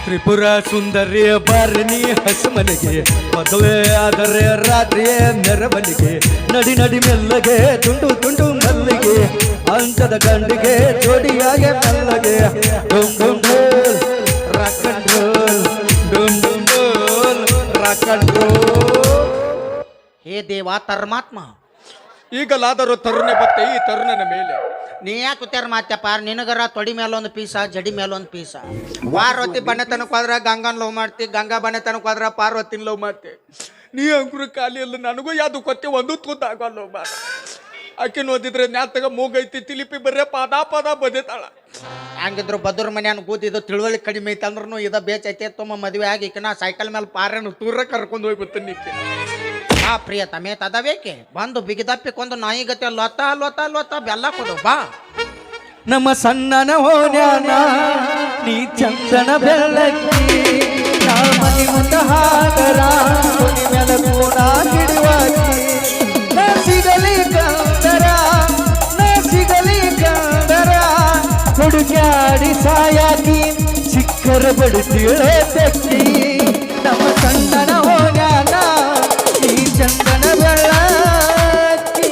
ತ್ರಿಪುರ ಸುಂದರಿಯ ಬಾರಿನಿ ಹಸುಮನೆಗೆ ಮದುವೆ ಆದರೆ ರಾತ್ರಿಯೇ ಮೆರವಣಿಗೆ ನಡಿ ನಡಿ ಮೆಲ್ಲಗೆ ತುಂಡು ತುಂಡು ಮಲ್ಲಿಗೆ ಅಂಚದ ಗಂಡಿಗೆ ಜೋಡಿಯಾಗೆ ಮೆಲ್ಲಗೆ ಡುಮ್ ಡುಮ್ ಡೋಲ್ ರಾಕ್ ಅಂಡ್ ರೋಲ್ ಡುಮ್ ಡುಮ್ ಡೋಲ್ ರಾಕ್ ಅಂಡ್ ರೋಲ್. ಹೇ ದೇವ ತರ್ಮಾತ್ಮ, ಈಗಲಾದರೂ ತರುಣೆ ಬತ್ತೆ ಈ ತರುಣನ ಮೇಲೆ. ನೀ ಯಾಕೆ ಉತ್ತಾರ ಮಾತ್ಯಪ್ಪ? ನಿನಗರ ತೊಡಿ ಮೇಲೊಂದು ಪೀಸ, ಜಡಿ ಮೇಲೊಂದು ಪೀಸ. ಪಾರ್ವತಿ ಬಣ್ಣತನಕ್ಕೆ ಹೋದ್ರ ಗಂಗನ್ ಲವ್ ಮಾಡ್ತಿ, ಗಂಗಾ ಬಣ್ಣತನಕ್ಕೆ ಹೋದ್ರ ಪಾರ್ವತಿನ ಲವ್ ಮಾಡ್ತಿ. ನೀ ಅಂಕುರ ಖಾಲಿಯಲ್ಲ, ನನಗೂ ಯಾವ್ದು ಕೊತ್ತೆ ಒಂದು ತೂತ ಆಗೋಲ್ಲ ಬಾರ. ಆಕಿನ ಓದಿದ್ರೆ ನ್ಯಾತಗ ಮೂಗೈತಿ ತಿಲಿಪಿ ಬರ್ರೆ ಪದ ಪದ ಬದಿತಾಳ. ಹಂಗಿದ್ರು ಬದ್ರ ಮನ್ಯಾನ ಕೂತಿದ್ದು ತಿಳುವಳಿ ಕಡಿಮೆ ಐತೆ ಅಂದ್ರೂ ಇದ ಬೇಚೈತೆ ತುಂಬ ಮದುವೆ ಆಗಿ ನಾ ಸೈಕಲ್ ಮೇಲೆ ಪಾರನ್ನು ತೂರ ಕರ್ಕೊಂಡು ಹೋಗ್ಬಿಡ್ತೀನಿ. ಬಾ ಪ್ರಿಯ ತಮೇ ತದವೇಕೆ ಬಂದು ಬಿಗಿದಪ್ಪಿಕೊಂದು ನಾಯಿಗತೆ ಲೊತ್ತ ಲೊತ್ತ ಲೊತ್ತ ಬೆಲ್ಲ ಕೊಡು ಬಾ. ನಮ್ಮ ಸಣ್ಣನ ಹೋನ್ಯಾನ ನೀ ಚಂದನ ಬೆಳ್ಳಕ್ಕಿ ನಾ ಮನಿ ಮುಂದ ಹಾಗರ ಕೊನಿ ಮೇಲೆ ಕೋಣ ಹಿಡಿವಾಕಿ ನಾ ಸಿಗಲಿ ಕಂದರ ನಾ ಸಿಗಲಿ ಕಂದರ ಹುಡುಕ್ಯಾಡಿ ಸಾಯಾಕಿ ಚಿಕ್ಕರ ಬಡಿಸಿಳೆ ತೆಕ್ಕಿ. ನಮ್ಮ ಸಣ್ಣನ ಹೋನ್ಯಾನ ನೀ ಚಂದನ ಬೆಳ್ಳಕ್ಕಿ.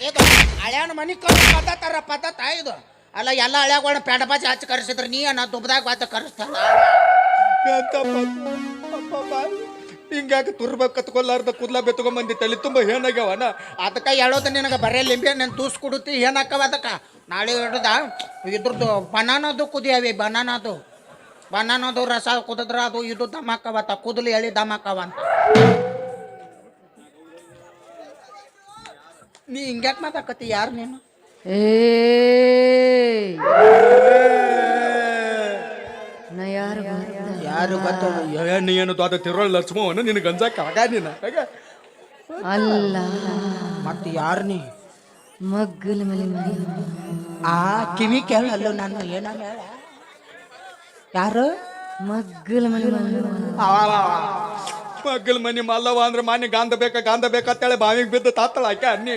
ಇದು ಹಳ್ಯಾನ ಮನಿ ಪದ್ಧತಾರ ಪದ್ಧತ ಇದು ಅಲ್ಲ. ಎಲ್ಲ ಹಳ್ಯಾಗಳನ್ನ ಪೆಂಡ ಬಾಜಿ ಹಚ್ಚಿ ಕರೆಸಿದ್ರೆ ನೀ ನಾ ದುಬ್ದಾಗ ಬಾತ ಕರೆಸ್ತಾನ. ಹಿಂಗ್ಯಾಕೆ ತುರ್ಬೇಕು ಕತ್ಕೊಲಾರ್ದ ಕೂದ್ಲ ಬೆತ್ಕೊಂಬಂದಿ ತಲೆ ತುಂಬ ಏನಾಗ್ಯಾವನ. ಅದಕ್ಕೆ ಹೇಳೋದು ನಿನಗೆ ಬರೇ ಲಿಂಬೆ ನಾನು ತೂಸ್ ಕೊಡುತ್ತಿ ಏನಾಕವ ಅದಕ್ಕೆ. ನಾಳೆ ಹಿಡ್ದ ಇದ್ರದ್ದು ಬನಾನದು ಕುದಿಯವೆ, ಬನಾನದು ರಸ ಕುದಿದ್ರ ಅದು ಇದು ದಮಾಕವತ್ತ, ಕುದಲು ಎಳಿ ದಮಾಕವ ಅಂತ. ನೀ ಹಿಂಗ್ಯಾಕೆ ಮಾತಾಕತ್ತಿ? ಯಾರು ನೀನು? ಯಾರು ಗೊತ್ತ? ನೀ ಏನು ಅದು ತಿರುವಳು ಲಕ್ಷ್ಮವನು ನಿನ್ನ ಗಂಜಾಕ ಆಗ ನೀನ ಅಲ್ಲ ಮತ್ತೆ ಯಾರು ನೀ? ಮಗ್ಗಲ ಮಲಿ ಮಲಿ ಆ ಕಿವಿ ಕೇಳಲ್ಲ ನಾನು ಏನ ಹೇಳ. ಯಾರು? ಮಗ್ಗಲ ಮಲಿ ಮಲಿ ಮಗ್ಗಲ್ ಮನಿ ಮಲ್ಲವ ಅಂದ್ರೆ ಮಾನಿ ಗಾಂಧ ಬೇಕಂತೇಳಿ ಬಾವಿಗೆ ಬಿದ್ದು ತಾತಳ ಆಕೆ ಅನ್ನಿ.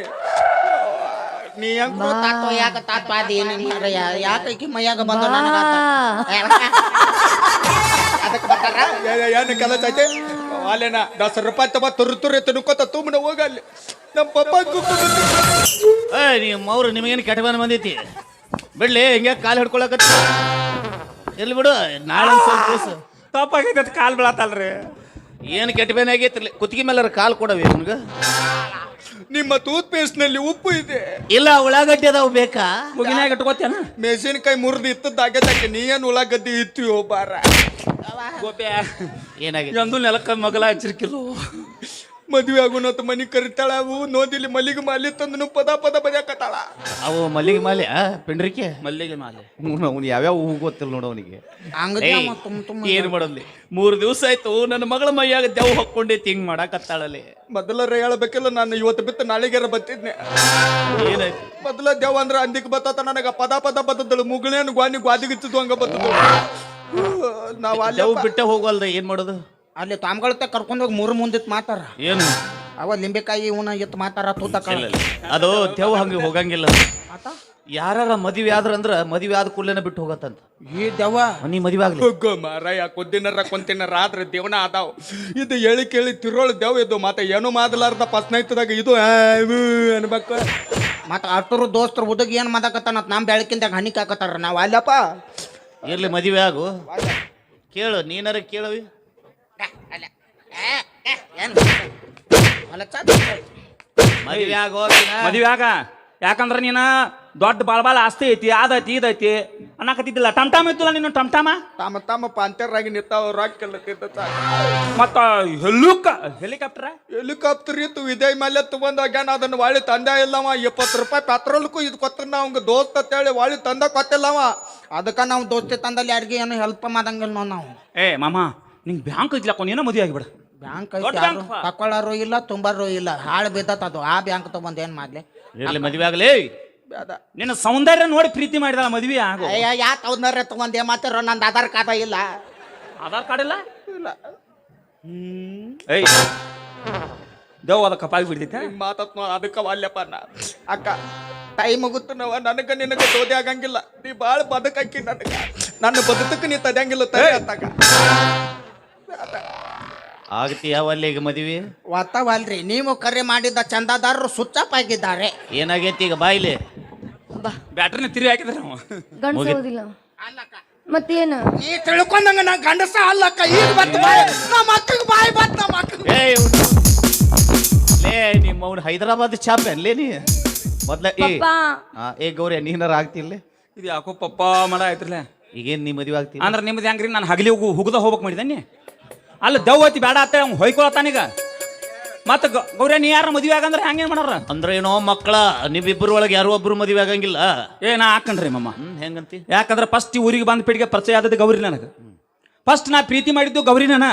ನೀ ಹೆಂಗ್ ತಾತ ಯಾಕ ತಾತ ಅದೇನು ಯಾಕೆ ಮೈಯಾಗ ಬಂದ ನನಗ ಅದಕ್ಕೆ ಬರ್ತಾರ ಏನು ಕೆಲಸ ಐತೆ ಅಲ್ಲೇನ 10 ರೂಪಾಯಿ ತಮ್ಮ ತುರ್ರೆ ತಿನ್ಕೋತ ತುಂಬನ ಹೋಗಲ್ಲಿ ನಮ್ಮ ಪಪ್ಪ ನೀವು ಅವ್ರು ನಿಮಗೇನು ಕೆಟ್ಟಬನ ಬಂದೈತಿ ಬಿಡ್ಲಿ ಹಿಂಗೆ ಕಾಲು ಹಿಡ್ಕೊಳಕತ್ತ ಎಲ್ಲಿ ಬಿಡು. ನಾಳೆ ಸ್ವಲ್ಪ ದಿವಸ ತಪ್ಪಾಗೈತೆ ಕಾಲು ಬೀಳತ್ತಲ್ರಿ. ಏನು ಕೆಟ್ಟಬೇನೆ ಆಗೈತಿ ಕುತ್ತಿಗೆ ಮೇಲೆ ಕಾಲು ಕೊಡವಿ ಅವನಿಗೆ. ನಿಮ್ಮ ಟೂತ್ ಪೇಸ್ಟ್ ನಲ್ಲಿ ಉಪ್ಪು ಇದೆ ಇಲ್ಲ ಉಳ್ಳಾಗಡ್ಡಿ ಅದಾವ ಬೇಕಾ? ಮುಗಿನಾಗ ಇಟ್ಕೋತೇನ? ಮೆಣಸಿನಕಾಯಿ ಮುರಿದು ಇತ್ತದಾಗೈತೆ. ನೀ ಏನು ಉಳ್ಳಾಗಡ್ಡಿ ಇತ್ತು ಬಾರ ಗೋಪ್ಯ ಏನಾಗಿದೆ? ಎಂದು ನೆಲಕ್ಕ ಮಗಲ ಹಚ್ಚಿರ್ಕಿಲ್ಲ. ಮದುವೆ ಆಗುನತ್ ಮನಿ ಕರಿತಾಳ. ಅವು ನೋದಿಲಿ ಮಲ್ಲಿಗೆ ಮಾಲಿ ತಂದು ಪದ ಪದ ಬದಿಯಾಕತ್ತಾಳ. ಅವು ಮಲ್ಲಿಗೆ ಮಾಲೆ ಪಿಂಡ್ರಿಕೆ ಮಲ್ಲಿಗೆ ಮಾಲೆ ಅವ್ನು ಯಾವ್ಯಾವ ಹೂ ಗೊತ್ತಿಲ್ಲ ನೋಡು ಅವನಿಗೆ. ಏನ್ ಮಾಡೋದ್ಲಿ 3 ದಿವಸ ಆಯ್ತು ನನ್ನ ಮಗಳ ಮೈಯಾಗ ದೆವ್ ಹಾಕೊಂಡೈತಿ ಹಿಂಗ್ ಮಾಡಾಕತ್ತಾಳಲ್ಲಿ. ಮೊದಲರ ಹೇಳಬೇಕಿಲ್ಲ, ನಾನು ಇವತ್ತು ಬಿತ್ತು ನಾಳೆಗಾರ ಬತ್ತಿದ್ನೆ. ಏನಾಯ್ತು? ಮೊದಲ ದೇವ ಅಂದ್ರ ಅಂದಿಕ್ ಬತ್ತ ನನಗ ಪದ ಪದ ಬದ್ದಳು. ಮುಗಳೇನು ಗ್ವಾದಿಗಿತ್ತು ಹಂಗ ಬತ್ತದಳು. ನಾವ್ ಅಲ್ಲಿ ಬಿಟ್ಟ ಹೋಗಲ್ರಿ ಏನ್ ಮಾಡೋದು? ಅಲ್ಲಿ ತಾಮ್ಗಳತ್ತ ಕರ್ಕೊಂಡೋಗಿ 3 ಮುಂದಿತ್ ಮಾತಾರ. ಏನು ಅವ ಲಿಂಬೆಕಾಯಿ ಇವನ ಎತ್ತು ಮಾತಾರ ತೂತ ಅದು ದೆವ್ ಹಂಗೆ ಹೋಗಂಗಿಲ್ಲ. ಯಾರ ಮದುವೆ ಆದ್ರಂದ್ರ ಮದುವೆ ಆದ ಕೂಡಲೇನ ಬಿಟ್ಟು ಹೋಗತ್ತಂತ. ಈ ದೆವ್ವ ನೀ ಮದುವೆ ಆಗ್ಲಿ ಮಾರಾಯ ಕೊದ್ದಿನರ ಕೊಂತಿನರ ಆದ್ರೆ ದೇವನ ಆದಾವ್. ಇದು ಹೇಳಿ ಕೇಳಿ ತಿರೋಳು ದೇವ್ ಇದು. ಮತ್ತೆ ಏನು ಮಾದಲಾರ್ದ ಪಸ್ನೈತದಾಗ ಇದು ಅನ್ಬೇಕು. ಮತ್ತ ಅಷ್ಟರು ದೋಸ್ತರು ಹುಡುಗ ಏನ್ ಮಾತಾಕತ್ತಾನ ನಮ್ ಬೆಳಕಿಂದಾಗ ಹನಿ ಹಾಕತ್ತಾರ. ನಾವ್ ಅಲ್ಲಪ್ಪ ಇರ್ಲಿ ಮದುವೆ ಆಗು ಕೇಳು. ನೀನಾರ ಕೇಳವಿ ಮದುವೆ ಆಗೋ ಮದುವೆ ಆಗ. ಯಾಕಂದ್ರೆ ನೀನ ದೊಡ್ಡ ಬಾಳ ಆಸ್ತಿ ಐತಿ ಅದೈತಿ ಇದೈತಿ ಅನ್ನಕತ್ತಿದ್ದಿಲ್ಲ. ಟಮ್ಟಾಮ್ ಇತ್ತಲ್ಲ ನೀನು ಟಮ್ಟಾಮ ತಮ್ಮ ತಮ್ಮ ಪಾಂತರಾಗಿ ನಿಂತಾವ ರಾಕೆಲ್ಲತ್ತಿದ್ದ. ಮತ್ತ ಹೆಲಿಕಾಪ್ಟರ್ ಇತ್ತು ವಿಜಯ್ ಮಲ್ಯ ತಗೊಂಡ್ ಹೋಗ್ಯಾನ. ಅದನ್ನ ವಾಳಿ ತಂದೆ ಇಲ್ಲವ. 20 ರೂಪಾಯಿ ಪೆಟ್ರೋಲ್ಕು ಇದು ಕೊತ್ತ ಅವಂಗ ದೋಸ್ತ ಅಂತೇಳಿ ವಾಳಿ ತಂದ ಕೊತ್ತಿಲ್ಲವ. ಅದಕ್ಕ ನಾವು ದೋಸ್ತಿ ತಂದಲ್ಲಿ ಯಾರಿಗೆ ಏನು ಹೆಲ್ಪ್ ಮಾಡಂಗಿಲ್ಲ ನಾವು. ಏ ಮಾಮ ನಿಂಗೆ ಬ್ಯಾಂಕ್ ಐತ್ಲಕ್ಕ ನೀನ ಮದುವೆ ಆಗಿಬಿಡ. ಬ್ಯಾಂಕ್ ತಕೊಳ್ಳಾರು ಇಲ್ಲ ತುಂಬಾರು ಇಲ್ಲ. ಹಾಳು ಬಿದ್ದತ್ ಅದು. ಆ ಬ್ಯಾಂಕ್ ತಗೊಂಡ್ ಏನ್ ಮಾಡ್ಲಿ? ಇರ್ಲಿ ಮದುವೆ ಆಗ್ಲಿ. ನಿನ್ನ ಸೌಂದರ್ಯ ನೋಡಿ ಪ್ರೀತಿ ಮಾಡಿದ ಮದುವೆ ಆಗೋ. ಯಾಕೆ ಸೌಂದರ್ಯ ತಗೊಂಡ್ ಏನ್ ಮಾಡ್ತಾರ? ನಂದು ಆಧಾರ್ ಕಾರ್ಡ್ ಇಲ್ಲ. ಆಧಾರ್ ಕಾರ್ಡ್ ಇಲ್ಲ? ಇಲ್ಲ. ಏಯ್ ದೇವ್ ಅದ ಕಪಾಗಿ ಬಿಡ್ತೈತೆ ಹಿಂಗ್ ಮಾತಾತ್ ಅದಕ್ಕ ವಾಲ್ಯಪ್ಪ ನಾ ಅಕ್ಕ ತಾಯಿ ಮಗುತ್ತನವ ನನಗ ನಿನಗ ತೋದೆ ಆಗಂಗಿಲ್ಲ ನೀ ಬಾಳ ಬದುಕಿ ನನ್ನ ಬದುಕಕ್ಕೆ ನೀ ತದ್ಯಾಂಗಿಲ್ಲ ತಾಯಿ ಅತ್ತಾಗ ಆಗ್ತೀಯಾವಲ್ಲ ಈಗ ಮದುವೆ ಒತ್ತವಲ್ರಿ ನೀವು ಕರೆ ಮಾಡಿದ್ದ ಚಂದಾದಾರರು ಸುಚ್ಚಪ್ ಆಗಿದ್ದಾರೆ. ಏನಾಗೈತಿ ಈಗ ಬಾಯ್ಲಿ ಬಾ ಬ್ಯಾಟ್ರಿನ ತಿರುಗಿ ಹಾಕಿದ್ರೆ ನಾವು ಗಂಡಸೋದಿಲ್ಲ ಮತ್ತೇನು ನೀ ತಿಳ್ಕೊಂಡಂಗ ನಾ ಗಂಡಸ ಅಲ್ಲಕ್ಕ ಈಗ ಬತ್ತ ಬಾಯ್ ನಮ್ಮ ಅಕ್ಕಗೆ ಬಾಯ್ ಬತ್ತ ನಮ್ಮ ಅಕ್ಕಗೆ. ಏಯ್ ಲೇ ನಿಮ್ಮ ಅವ್ನು ಹೈದರಾಬಾದ್ ಚಾಪ್ ಅನ್ಲೇ ನೀ ಮೊದ್ಲ ಏ ಗೌರಿ ನೀನಾರ ಆಗ್ತಿಲ್ಲ ಇದು ಯಾಕೋ ಪಪ್ಪ ಮಾಡ ಆಯ್ತ್ರಲ್ಲ. ಈಗೇನ್ ನೀ ಮದುವೆ ಆಗ್ತಿ ಅಂದ್ರೆ ನಿಮ್ದು ಹೆಂಗ್ರಿ ನಾನು ಹಗಲಿ ಹುಗ್ದ ಹೋಗ್ಬೇಕು ಮಾಡಿದ್ದಾನೆ ಅಲ್ಲ ದೆವ್ವ ಐತಿ ಬೇಡ ಅತ್ತ ಅವ್ನು ಹೊಯ್ಕೊಳತ್ತಾನೀಗ ಮತ್ತೆ ಗೌರಿ ನೀ ಯಾರ ಮದುವೆ ಆಗಂದ್ರೆ ಹಂಗೇನ್ ಮಾಡಾರ ಅಂದ್ರೆ ಏನೋ ಮಕ್ಕಳ ನೀವಿಬ್ಬರು ಒಳಗೆ ಯಾರೋ ಒಬ್ರು ಮದುವೆ ಆಗಂಗಿಲ್ಲ ನಾ ಹಾಕಣ್ರಿ ಮಮ್ಮ ಹೆಂಗಂತಿ ಯಾಕಂದ್ರೆ ಫಸ್ಟ್ ಊರಿಗೆ ಬಂದ ಪಿಡಿಗೆ ಪರಿಚಯ ಆದದ್ದು ಗೌರಿ ನನಗೆ ಫಸ್ಟ್ ನಾ ಪ್ರೀತಿ ಮಾಡಿದ್ದು ಗೌರಿನ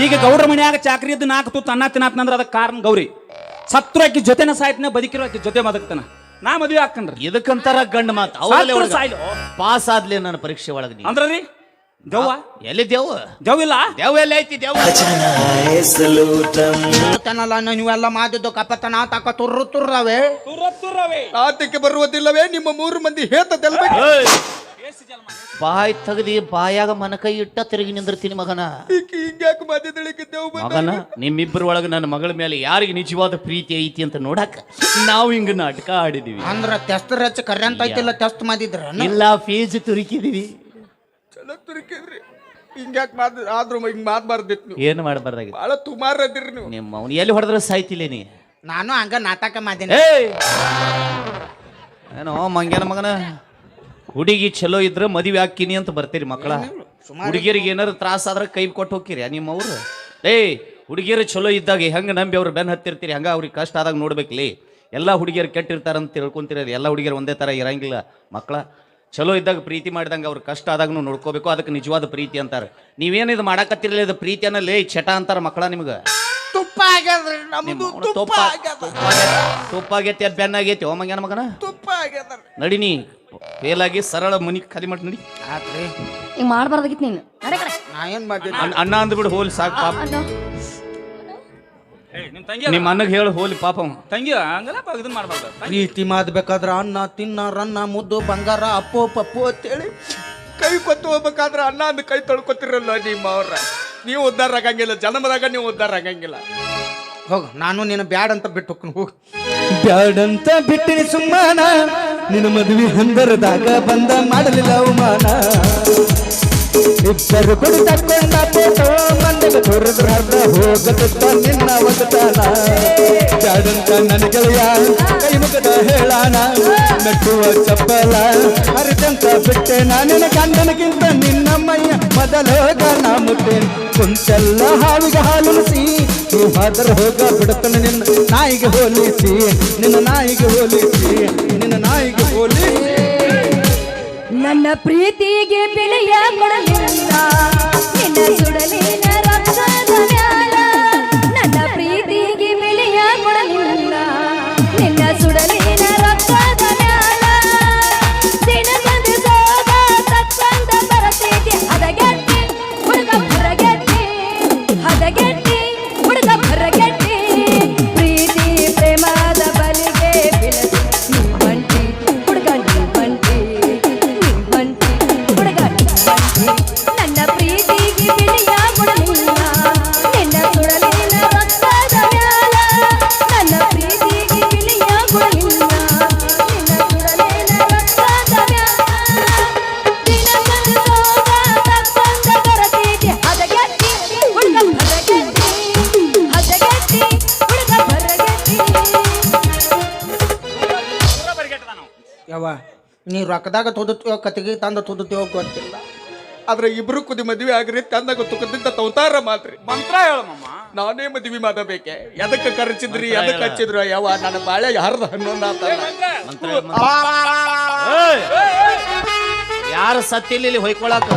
ಈಗ ಗೌಡ್ರ ಮನ್ಯಾಗ ಚಾಕ್ರಿ ಇದ್ದು 4 ತುತ್ತು ಅನ್ನ ತಿನ್ನತ್ತಂದ್ರೆ ಅದಕ್ಕೆ ಕಾರಣ ಗೌರಿ ಸತ್ರು ಆಕಿ ಜೊತೆನ ಸಾಯ್ತನ ಬದುಕಿರೋ ಆಕಿ ಜೊತೆ ಬದುಕ್ತಾನ ನಾ ಮದುವೆ ಹಾಕಣ್ರಿ ಇದಕ್ಕಂತಾರ ಗಂಡ ಮಾತು ಪಾಸ್ ಆದ್ಲಿ ನನ್ನ ಪರೀಕ್ಷೆ ಒಳಗೆ ನೀ ಅಂದ್ರಿ ದೆವ್ವ ಎಲ್ಲಿ ದೇವ್ ದೆವ್ವ ಇಲ್ಲ ದೇವ್ ಎಲ್ಲಿ ಐತಿ ದೇವ್ ತನಲ್ಲ ನೀವೆಲ್ಲ ಮಾಡಿದ್ದು ಕಪತನ ತಾಕ ತುರ್ರವೆ ಆತಕ್ಕೆ ಬರುವುದಿಲ್ಲವೇ ನಿಮ್ಮ 3 ಮಂದಿ ಹೇತ ತೆಲ್ಬೇಕು ಬಾಯ್ ತಗದಿ ಬಾಯಾಗ ಮನಕೈ ಇಟ್ಟ ತಿರುಗಿ ನಿಂದಿರ್ತೀನಿ ಮಗನ ಹಿಂಗ್ಯಾಕೆ ಮಾತಿದ್ದಳಿಕಿದ್ದೇವು ಮಗನ ನಿಮ್ಮಿಬ್ಬರ ಒಳಗೆ ನನ್ನ ಮಗಳ ಮೇಲೆ ಯಾರಿಗೆ ನಿಜವಾದ ಪ್ರೀತಿ ಐತಿ ಅಂತ ನೋಡಾಕ ನಾವು ಹಿಂಗ ನಾಟಕ ಆಡಿದೀವಿ ಅಂದ್ರ ಟೆಸ್ಟ್ ರಚ ಕರೆ ಅಂತ ಐತಿಲ್ಲ ಟೆಸ್ಟ್ ಮಾಡಿದ್ರ ಇಲ್ಲ ಫೀಸ್ ತುರುಕಿದೀವಿ ಚಲೋ ತುರ್ಕಿದ್ರಿ ಹಿಂಗ್ಯಾಕೆ ಆದ್ರೂ ಹಿಂಗ್ ಮಾತ್ಬಾರ್ದಿತ್ತು ನೀವು ಏನು ಮಾಡಬಾರ್ದಾಗಿತ್ತು ಬಹಳ ತುಮಾರ್ ಅದಿರಿ ನೀವು ನಿಮ್ಮ ಅವ್ನು ಎಲ್ಲಿ ಹೊಡೆದ್ರೆ ಸಾಯ್ತಿಲ್ಲ ನೀ ನಾನು ಹಂಗ ನಾಟಕ ಮಾಡಿನಿ. ಏಯ್ ಏನೋ ಮಂಗ್ಯಾನ ಮಗನ ಹುಡುಗಿ ಚಲೋ ಇದ್ರೆ ಮದುವೆ ಹಾಕಿನಿ ಅಂತ ಬರ್ತೀರಿ ಮಕ್ಕಳ ಹುಡುಗಿಯರಿಗೆ ಏನಾರು ತ್ರಾಸ ಆದ್ರೆ ಕೈ ಕೊಟ್ಟು ಹೋಗ್ತೀರಿ ನಿಮ್ಮ ಅವ್ರು ಏಯ್ ಹುಡುಗಿಯರು ಚಲೋ ಇದ್ದಾಗ ಹೆಂಗೆ ನಂಬಿ ಅವ್ರು ಬೆನ್ ಹತ್ತಿರ್ತೀರಿ ಹಂಗ ಅವ್ರಿಗೆ ಕಷ್ಟ ಆದಾಗ ನೋಡ್ಬೇಕ್ಲಿ ಎಲ್ಲ ಹುಡುಗಿಯರು ಕೆಟ್ಟಿರ್ತಾರಂತ ತಿಳ್ಕೊಂತೀರಿ ಎಲ್ಲ ಹುಡುಗಿಯರು ಒಂದೇ ಥರ ಇರಂಗಿಲ್ಲ ಮಕ್ಕಳ ಚಲೋ ಇದ್ದಾಗ ಪ್ರೀತಿ ಮಾಡಿದಂಗೆ ಅವ್ರ ಕಷ್ಟ ಆದಾಗ ನೋಡ್ಕೋಬೇಕು ಅದಕ್ಕೆ ನಿಜವಾದ ಪ್ರೀತಿ ಅಂತಾರೆ ನೀವೇನು ಇದು ಮಾಡಕತ್ತಿರಲಿ ಅದು ಪ್ರೀತಿ ಅನ್ನಲೇ ಚಟ ಅಂತಾರ ಮಕ್ಕಳ ನಿಮ್ಗೆ ತುಪ್ಪ ಆಗ್ಯದ್ರಿ ನಮ್ದು ತುಪ್ಪ ಆಗ್ಯದ ತುಪ್ಪ ಆಗೈತಿ ಅದು ಬೆನ್ನ ಆಗೈತಿ ಓ ಮಂಗ್ಯಾನ ಮಗನ ತುಪ್ಪ ಆಗ್ಯದ ನಡಿ ನೀ ಫೇಲಾಗಿ ಸರಳ ಮನಿ ಖಾಲಿ ಮಾಡಿ ನಡಿ ಆತ್ರಿ ಈಗ ಮಾಡ್ಬಾರ್ದಾಗಿತ್ತು ನೀನು ನಡೆ ಕಡೆ ನಾ ಏನ್ ಮಾಡಿದ್ರಿ ಅಣ್ಣ ಅಂದ್ಬಿಡು ಹೋಲಿ ಸಾಕು ಪಾಪ ನಿಮ್ ತಂಗಿ ನಿಮ್ಮ ಅಣ್ಣಗೆ ಹೇಳು ಹೋಲಿ ಪಾಪ ಅವ ತಂಗಿ ಹಂಗಲ್ಲ ಇದನ್ನ ಮಾಡ್ಬಾರ್ದು ಪ್ರೀತಿ ಮಾಡ್ಬೇಕಾದ್ರ ಅನ್ನ ತಿನ್ನ ರನ್ನ ಮುದ್ದು ಬಂಗಾರ ಅಪ್ಪು ಪಪ್ಪು ಅಂತೇಳಿ ಕೈ ಕೊತ್ತು ಹೋಗ್ಬೇಕಾದ್ರೆ ಅಣ್ಣ ಅಂದ್ ಕೈ ತೊಳ್ಕೊತಿರಲ್ಲ ನಿಮ್ಮ ಅವ್ರ ನೀವು ಉದ್ಧಾರ ಆಗಂಗಿಲ್ಲ ಜನ್ಮದಾಗ ನೀವು ಉದ್ಧಾರ ಆಗಂಗಿಲ್ಲ ಹೋಗು ನಾನು ನೀನು ಬ್ಯಾಡ್ ಅಂತ ಬಿಟ್ಟು ಹೋಗ್ತೀನಿ ಹೋಗು ಬ್ಯಾಡಂತ ಬಿಟ್ಟಿನಿ ಸುಮ್ಮನ ನಿನ್ನ ಮದುವೆ ಹಂದರದಾಗ ಬಂದ ಮಾಡಲಿಲ್ಲ ಅವಮಾನ ಇಬ್ಬರು ಕೊಡಿ ತಕ್ಕೊಂಡ ಫೋಟೋ ಮಂದಿಗೆ ತೋರಿದ್ರ ಅರ್ಧ ಹೋಗತ್ತ ನಿನ್ನ ಒಗತಾನ ಬ್ಯಾಡಂತ ನನ್ನ ಗೆಳೆಯ ಕೈ ಮುಖದ ಹೇಳಾನ ನಟ್ಟುವ ಚಪ್ಪಲ ಹರಿದಂತ ಬಿಟ್ಟೆ ನಾನಿನ ಗಂಡನಕ್ಕಿಂತ ನಿನ್ನ ಮೈಯ ಮೊದಲೋಗ ನಾ ಮುಟ್ಟೆ ಕುಂತೆಲ್ಲ ಹಾವಿಗೆ ಹಾಲುಣಿಸಿ ನೀವು ಹಾದರ ಹೋಗ ಬಿಡುತ್ತಾನೆ ನಿನ್ನ ನಾಯಿಗೆ ಹೋಲಿಸಿ ನಿನ್ನ ನಾಯಿಗೆ ಹೋಲಿಸಿ ನಿನ್ನ ನಾಯಿಗೆ ಹೋಲಿಸಿ ನನ್ನ ಪ್ರೀತಿಗೆ ಬೆಲೆಯ ಕೊಡಲಿಲ್ಲ ನಿನ್ನ ಸುಡಲಿನ ರಕ್ತದ ಮ್ಯಾಲ ನನ್ನ ಪ್ರೀತಿಗೆ ಬೆಲೆಯ ಕೊಡಲಿಲ್ಲ ನಿನ್ನ ಸುಡಲಿನ ರಕ್ತದ ಮ್ಯಾಲ ದಿನ ಬಂದು ಸೋಗ ತಕ್ಕಂದ ಬರತೈತಿ ಹದಗೆಟ್ಟಿ ಹುಡುಗ ಹೊರಗೆಟ್ಟಿ ಹದಗೆಟ್ಟಿ ಹುಡುಗ ಹೊರಗೆಟ್ಟಿ ಪ್ರೀತಿ ಪ್ರೇಮದ ಬಲಿಗೆ ಬಿಳಸಿ ನೀ ಬಂಟಿ ಹುಡುಗ ನೀ ಬಂಟಿ ನನ್ನ ಪ್ರೀತಿಗೆ ಬೆಲೆಯ ಕೊಡಲಿಲ್ಲ ನಿನ್ನ ಸುಡಲಿನ ರಕ್ತದ ಮ್ಯಾಲ ನನ್ನ ಪ್ರೀತಿಗೆ ಬೆಲೆಯ ಕೊಡಲಿಲ್ಲ ನಿನ್ನ ಸುಡಲಿನ ರಕ್ತದ ಮ್ಯಾಲ ದಿನ ಬಂದು ಸೋಗ ತಕ್ಕಂದ ಬರತೈತಿ ಹದಗೆಟ್ಟಿ ಹುಡುಗ ಹೊರಗೆಟ್ಟಿ ಹದಗೆಟ್ಟಿ ಹುಡುಗ ಹೊರಗೆಟ್ಟಿ ಯವ್ವ ನೀ ರೊಕ್ಕದಾಗ ತುದುತ್ತೀವೋ ಕತ್ತಿಗೆ ತಂದು ತುದುತ್ತೀವೋ ಗೊತ್ತಿಲ್ಲ ಆದ್ರೆ ಇಬ್ರು ಕುದಿ ಮದ್ವೆ ಆಗ್ರಿ ತಂದಾಗ ತುಕದಿಂದ ತವತಾರ ಮಾತ್ರಿ ಮಂತ್ರ ಹೇಳಮ್ಮ ನಾನೇ ಮದ್ವಿ ಮಾಡಬೇಕೆ ಎದಕ್ಕೆ ಖರ್ಚಿದ್ರಿ ಎದಕ್ಕೆ ಹಚ್ಚಿದ್ರು ಯಾವ ನನ್ನ ಬಾಳೆ ಯಾರ್ದು ಹನ್ನೊಂದು ಆತ ಯಾರು ಸತ್ತಿಲ್ಲ ಹೊಯ್ಕೊಳಕ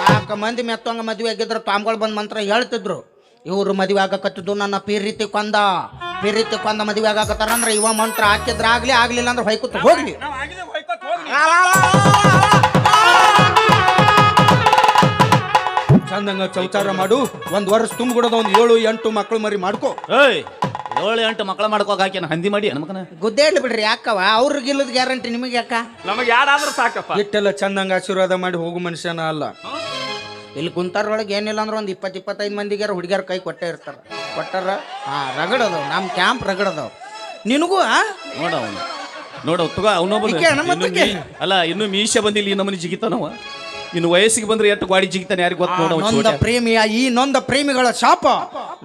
4 ಮಂದಿ ಮೆತ್ತಂಗ ಮದ್ವೆ ಆಗಿದ್ರ ಪಾಮ್ಗಳು ಬಂದ್ ಮಂತ್ರ ಹೇಳ್ತಿದ್ರು ಇವ್ರು ಮದ್ವೆ ಆಗಕತ್ತಿದ್ದು ನನ್ನ ಪೀರಿತಿ ಕೊಂದ ಮದ್ವೆ ಆಗಕತ್ತಾರ ಅಂದ್ರೆ ಇವ ಮಂತ್ರ ಹಾಕಿದ್ರ ಆಗ್ಲಿಲ್ಲ ಅಂದ್ರೆ ಹೊಯ್ಕುತ್ತ ಹೋಗ್ಲಿ ಚಂದಂಗ ಚೌಚಾರ ಮಾಡು. 1 ವರ್ಷ ತುಂಬಿಬಿಡೋದ, 7-8 ಮಕ್ಕಳು ಮರಿ ಮಾಡ್ಕೋ. ಏಯ್ 7-8 ಮಕ್ಕಳ ಮಾಡ್ಕೋಕ್ ಹಾಕಿ ಹಂದಿ ಮಾಡಿ ಅನ್ಮಕನ ಗುದ್ದೇಳಿ ಬಿಡ್ರಿ ಯಾಕವ, ಅವ್ರಿಗಿಲ್ಲದ ಗ್ಯಾರಂಟಿ ನಿಮಗೆ ಯಾಕ? ನಮಗೆ ಯಾರಾದ್ರೂ ಸಾಕಪ್ಪ. ಇಟ್ಟೆಲ್ಲ ಚಂದಂಗ ಆಶೀರ್ವಾದ ಮಾಡಿ ಹೋಗು ಮನುಷ್ಯನ ಅಲ್ಲ. ಇಲ್ಲಿ ಕುಂತಾರೊಳಗೆ ಏನಿಲ್ಲ ಅಂದ್ರೆ ಒಂದು 20-25 ಮಂದಿಗಾರ ಹುಡುಗಿಯರ ಕೈ ಕೊಟ್ಟೆ ಇರ್ತಾರ. ಕೊಟ್ಟಾರ ರಗಡದವ್, ನಮ್ಮ ಕ್ಯಾಂಪ್ ರಗಡದವ್. ನಿನಗೂ ನೋಡ ತಗೋ ಅಲ್ಲ ಇನ್ನು ಮೀಶ ಬಂದಿಲ್ಲ, ಈ ನಮ್ಮನಿ ಜಿಗಿತಾನವ. ಇನ್ನು ವಯಸ್ಸಿಗೆ ಬಂದ್ರೆ ಎಷ್ಟು ಗಾಡಿ ಜಿಗಿತಾನೆ ಯಾರಿಗೆ ಗೊತ್ತ ನೋಡ. ನೊಂದ ಪ್ರೇಮಿಯ ಈ ನೊಂದ ಪ್ರೇಮಿಗಳ ಶಾಪ